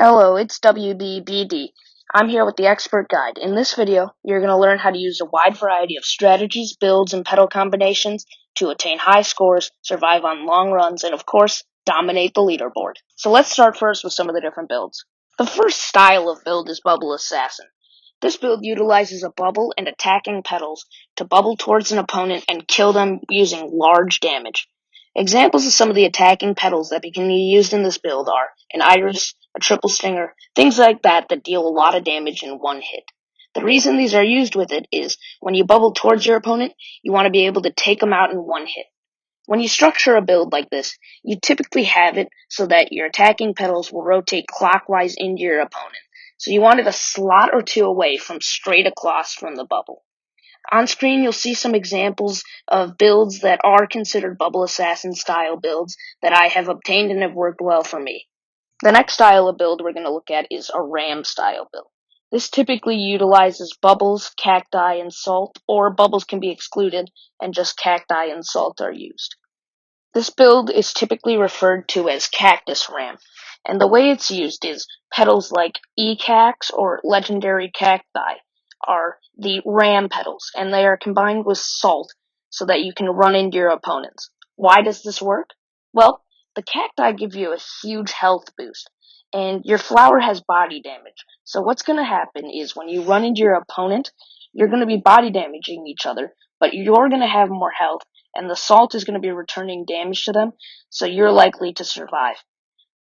Hello, it's bbbbbdddd. I'm here with the Expert Guide. In this video, you're going to learn how to use a wide variety of strategies, builds, and pedal combinations to attain high scores, survive on long runs, and of course, dominate the leaderboard. So let's start first with some of the different builds. The first style of build is Bubble Assassin. This build utilizes a bubble and attacking pedals to bubble towards an opponent and kill them using large damage. Examples of some of the attacking pedals that can be used in this build are an iris, a triple stinger, things like that deal a lot of damage in one hit. The reason these are used with it is when you bubble towards your opponent, you want to be able to take them out in one hit. When you structure a build like this, you typically have it so that your attacking pedals will rotate clockwise into your opponent. So you want it a slot or two away from straight across from the bubble. On screen, you'll see some examples of builds that are considered Bubble Assassin style builds that I have obtained and have worked well for me. The next style of build we're going to look at is a Ram style build. This typically utilizes bubbles, cacti, and salt, or bubbles can be excluded and just cacti and salt are used. This build is typically referred to as Cactus Ram, and the way it's used is pedals like E-Cax or Legendary Cacti are the ram pedals, and they are combined with salt so that you can run into your opponents. Why does this work? Well, the cacti give you a huge health boost, and your flower has body damage. So what's going to happen is when you run into your opponent, you're going to be body damaging each other, but you're going to have more health, and the salt is going to be returning damage to them, so you're likely to survive.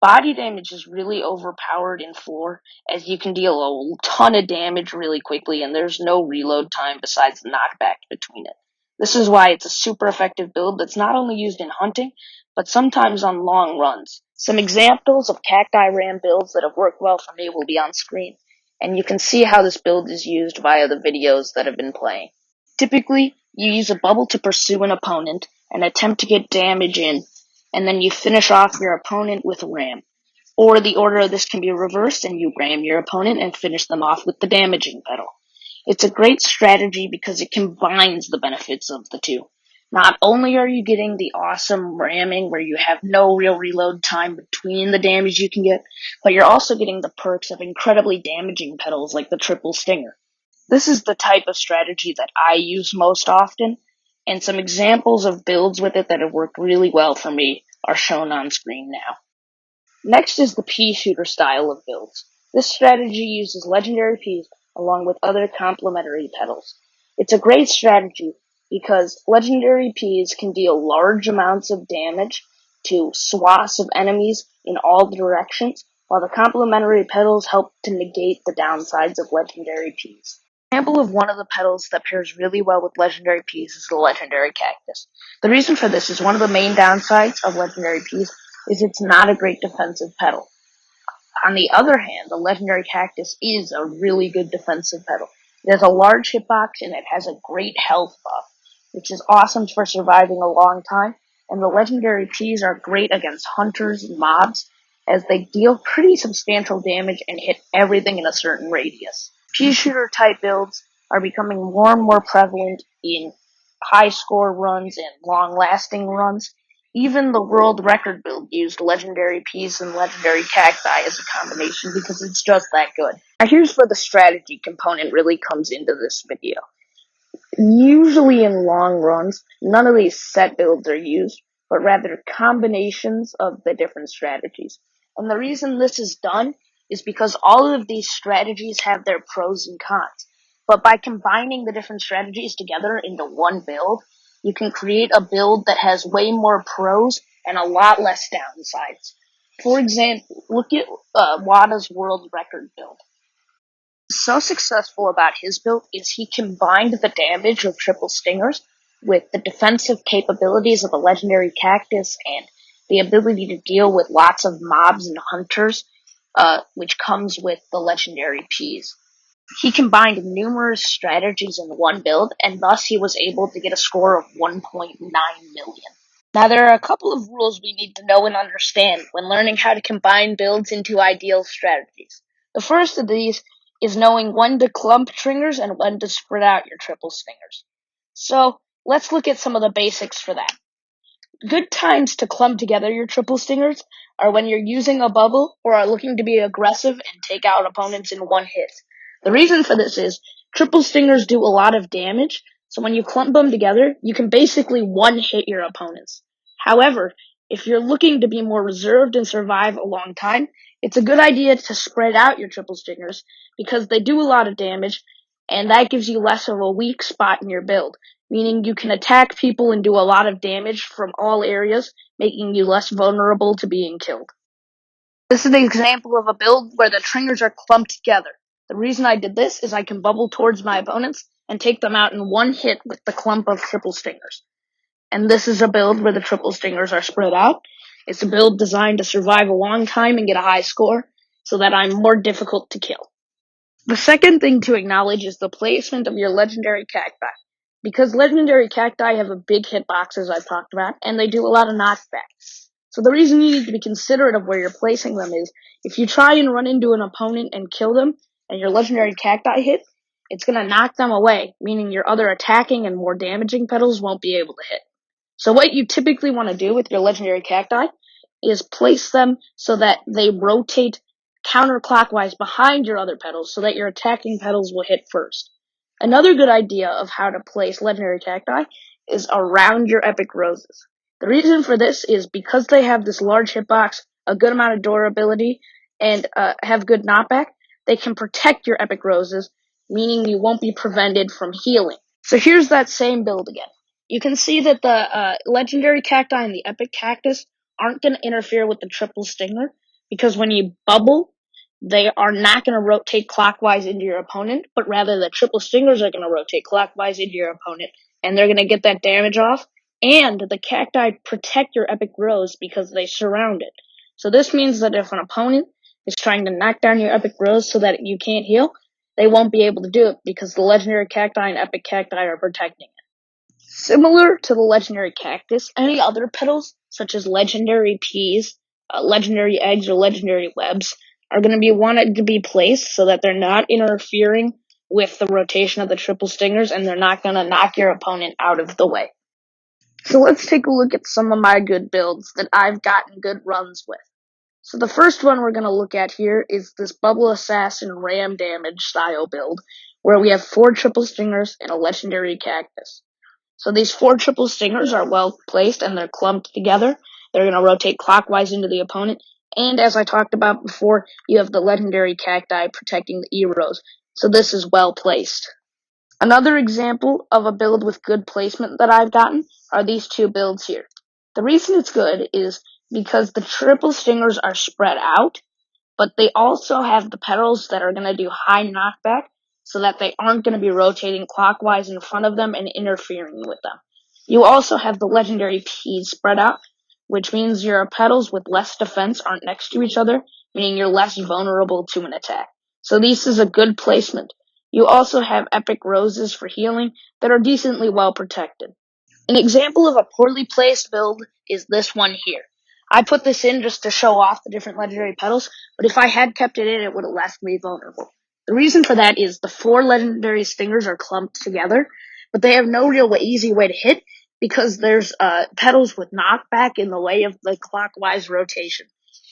Body damage is really overpowered in floor, as you can deal a ton of damage really quickly, and there's no reload time besides the knockback between it. This is why it's a super effective build that's not only used in hunting, but sometimes on long runs. Some examples of Cacti Ram builds that have worked well for me will be on screen, and you can see how this build is used via the videos that have been playing. Typically, you use a bubble to pursue an opponent and attempt to get damage in, and then you finish off your opponent with a ram. Or the order of this can be reversed and you ram your opponent and finish them off with the damaging pedal. It's a great strategy because it combines the benefits of the two. Not only are you getting the awesome ramming where you have no real reload time between the damage you can get, but you're also getting the perks of incredibly damaging pedals like the triple stinger. This is the type of strategy that I use most often, and some examples of builds with it that have worked really well for me are shown on screen now. Next is the Pea Shooter style of builds. This strategy uses legendary peas along with other complementary pedals. It's a great strategy because legendary peas can deal large amounts of damage to swaths of enemies in all directions, while the complementary pedals help to negate the downsides of legendary peas. An example of one of the pedals that pairs really well with legendary peas is the legendary cactus. The reason for this is one of the main downsides of legendary peas is it's not a great defensive pedal. On the other hand, the legendary cactus is a really good defensive pedal. It has a large hitbox and it has a great health buff, which is awesome for surviving a long time, and the legendary peas are great against hunters and mobs as they deal pretty substantial damage and hit everything in a certain radius. Pea shooter type builds are becoming more and more prevalent in high score runs and long lasting runs. Even the world record build used legendary peas and legendary cacti as a combination because it's just that good. Now here's where the strategy component really comes into this video. Usually in long runs, none of these set builds are used, but rather combinations of the different strategies. And the reason this is done is because all of these strategies have their pros and cons. But by combining the different strategies together into one build, you can create a build that has way more pros and a lot less downsides. For example, look at Wada's world record build. So successful about his build is he combined the damage of triple stingers with the defensive capabilities of a legendary cactus and the ability to deal with lots of mobs and hunters, which comes with the legendary peas. He combined numerous strategies in one build, and thus he was able to get a score of 1.9 million. Now, there are a couple of rules we need to know and understand when learning how to combine builds into ideal strategies. The first of these is knowing when to clump triggers and when to spread out your triple stingers. So, let's look at some of the basics for that. Good times to clump together your triple stingers are when you're using a bubble or are looking to be aggressive and take out opponents in one hit. The reason for this is triple stingers do a lot of damage, so when you clump them together, you can basically one hit your opponents. However, if you're looking to be more reserved and survive a long time, it's a good idea to spread out your triple stingers because they do a lot of damage, and that gives you less of a weak spot in your build, meaning you can attack people and do a lot of damage from all areas, making you less vulnerable to being killed. This is an example of a build where the triggers are clumped together. The reason I did this is I can bubble towards my opponents and take them out in one hit with the clump of triple stingers. And this is a build where the triple stingers are spread out. It's a build designed to survive a long time and get a high score, so that I'm more difficult to kill. The second thing to acknowledge is the placement of your legendary cacti. Because legendary cacti have a big hitbox, as I've talked about, and they do a lot of knockback. So the reason you need to be considerate of where you're placing them is, if you try and run into an opponent and kill them, and your legendary cacti hit, it's going to knock them away, meaning your other attacking and more damaging petals won't be able to hit. So what you typically want to do with your legendary cacti is place them so that they rotate counterclockwise behind your other petals so that your attacking petals will hit first. Another good idea of how to place legendary cacti is around your epic roses. The reason for this is because they have this large hitbox, a good amount of durability, and have good knockback, they can protect your epic roses, meaning you won't be prevented from healing. So here's that same build again. You can see that the legendary cacti and the epic cactus aren't going to interfere with the triple stinger, because when you bubble, they are not going to rotate clockwise into your opponent, but rather the triple stingers are going to rotate clockwise into your opponent, and they're going to get that damage off, and the cacti protect your epic rose because they surround it. So this means that if an opponent is trying to knock down your epic rose so that you can't heal, they won't be able to do it because the legendary cacti and epic cacti are protecting it. Similar to the legendary cactus, any other petals, such as legendary peas, legendary eggs, or legendary webs, are going to be wanted to be placed so that they're not interfering with the rotation of the triple stingers, and they're not going to knock your opponent out of the way. So let's take a look at some of my good builds that I've gotten good runs with. So the first one we're going to look at here is this Bubble Assassin Ram Damage style build, where we have 4 triple stingers and a legendary cactus. So these 4 triple stingers are well placed and they're clumped together. They're going to rotate clockwise into the opponent. And as I talked about before, you have the legendary cacti protecting the E-Rose. So this is well placed. Another example of a build with good placement that I've gotten are these 2 builds here. The reason it's good is because the triple stingers are spread out, but they also have the petals that are going to do high knockback, so that they aren't going to be rotating clockwise in front of them and interfering with them. You also have the legendary peas spread out, which means your petals with less defense aren't next to each other, meaning you're less vulnerable to an attack. So this is a good placement. You also have epic roses for healing that are decently well protected. An example of a poorly placed build is this one here. I put this in just to show off the different legendary petals, but if I had kept it in, it would have left me vulnerable. The reason for that is the 4 legendary stingers are clumped together, but they have no real easy way to hit because there's petals with knockback in the way of the clockwise rotation.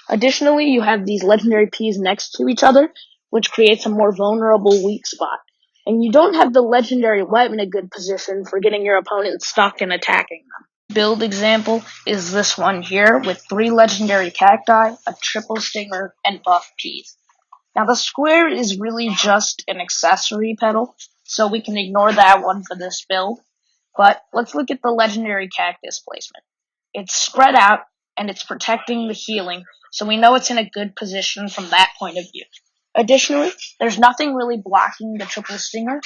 Additionally, you have these legendary peas next to each other, which creates a more vulnerable weak spot. And you don't have the legendary web in a good position for getting your opponent stuck and attacking them. Build example is this one here with 3 legendary cacti, a triple stinger, and buff peas. Now the square is really just an accessory petal, so we can ignore that one for this build. But let's look at the legendary cactus placement. It's spread out and it's protecting the healing, so we know it's in a good position from that point of view. Additionally, there's nothing really blocking the triple stinger,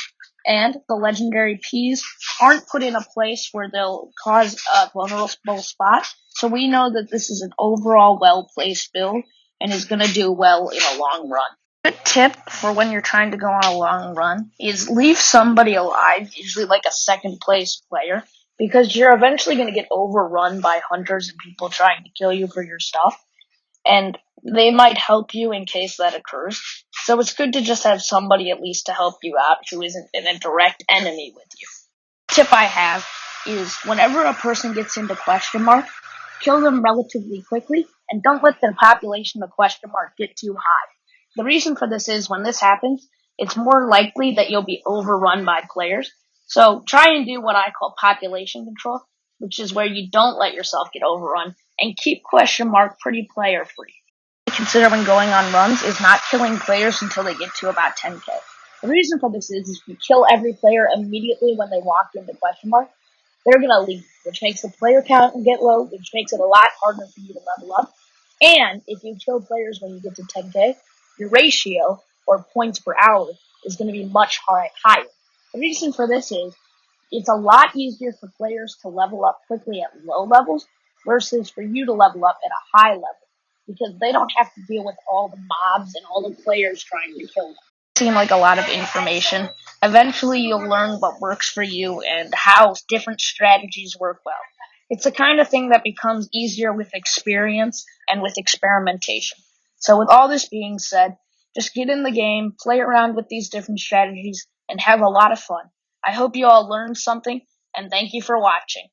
and the legendary peas aren't put in a place where they'll cause a vulnerable spot, so we know that this is an overall well-placed build and is going to do well in a long run. A good tip for when you're trying to go on a long run is leave somebody alive, usually like a second place player, because you're eventually going to get overrun by hunters and people trying to kill you for your stuff, and they might help you in case that occurs. So it's good to just have somebody at least to help you out who isn't in a direct enemy with you. Tip I have is whenever a person gets into question mark, kill them relatively quickly and don't let the population of question mark get too high. The reason for this is when this happens, it's more likely that you'll be overrun by players. So try and do what I call population control, which is where you don't let yourself get overrun and keep question mark pretty player free. Consider when going on runs is not killing players until they get to about 10k. The reason for this is if you kill every player immediately when they walk into question mark, they're going to leave, which makes the player count get low, which makes it a lot harder for you to level up. And if you kill players when you get to 10k, your ratio, or points per hour, is going to be much higher. The reason for this is it's a lot easier for players to level up quickly at low levels versus for you to level up at a high level because they don't have to deal with all the mobs and all the players trying to kill them. Seem like a lot of information. Eventually you'll learn what works for you and how different strategies work well. It's the kind of thing that becomes easier with experience and with experimentation. So with all this being said, just get in the game, play around with these different strategies, and have a lot of fun. I hope you all learned something, and thank you for watching.